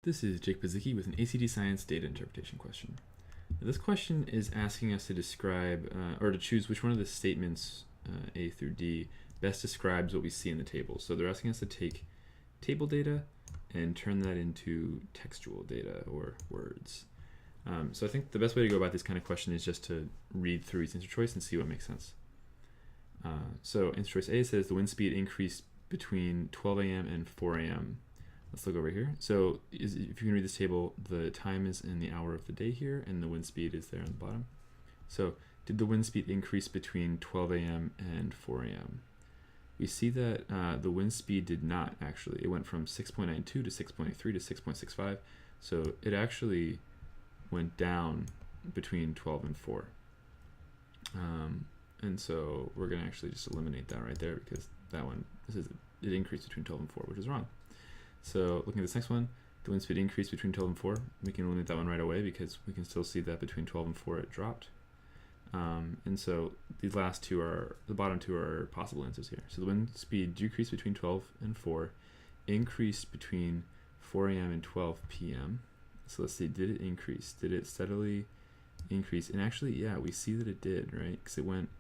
This is Jake Bazicki with an ACT Science data interpretation question. Now, this question is asking us to describe or to choose which one of the statements A through D best describes what we see in the table. So they're asking us to take table data and turn that into textual data or words. So I think the best way to go about this kind of question is just to read through each answer choice and see what makes sense. So answer choice A says the wind speed increased between 12 a.m. and 4 a.m. Let's look over here. So if you can read this table, the time is in the hour of the day here, and the wind speed is there on the bottom. So did the wind speed increase between 12 a.m. and 4 a.m.? We see that the wind speed did not actually. It went from 6.92 to 6.83 to 6.65. So it actually went down between 12 and 4. And so we're going to actually just eliminate that right there because that one, it increased between 12 and 4, which is wrong. So looking at this next one, the wind speed increased between 12 and 4. We can eliminate that one right away because we can still see that between 12 and 4 it dropped. And so these last two are, the bottom two are possible answers here. So the wind speed decreased between 12 and 4, increased between 4 a.m. and 12 p.m. So let's see, did it increase? Did it steadily increase? And actually, yeah, we see that it did, right? Because it went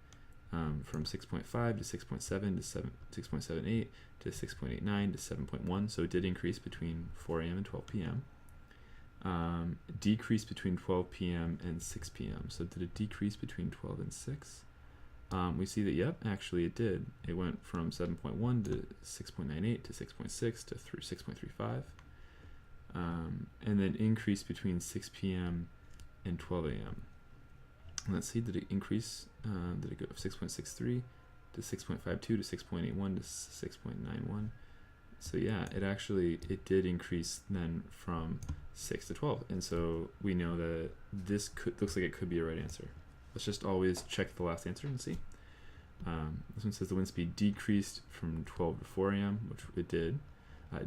from 6.5 to 6.7 to 6.78 to 6.89 to 7.1. So it did increase between 4 a.m. and 12 p.m. Decreased between 12 p.m. and 6 p.m. So did it decrease between 12 and 6? We see that, yep, actually it did. It went from 7.1 to 6.98 to 6.6 to 6.35. And then increased between 6 p.m. and 12 a.m. Let's see, did it increase? Did it go from 6.63 to 6.52 to 6.81 to 6.91? So yeah, it did increase then from 6 to 12. And so we know that this looks like it could be a right answer. Let's just always check the last answer and see. This one says the wind speed decreased from 12 to 4 a.m., which it did.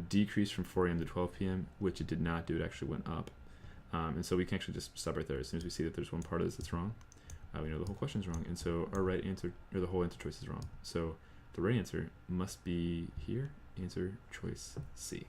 Decreased from 4 a.m. to 12 p.m., which it did not do. It actually went up. And so we can actually just stop right there. As soon as we see that there's one part of this that's wrong, we know the whole question is wrong. And so our right answer, or the whole answer choice is wrong. So the right answer must be here, answer choice C.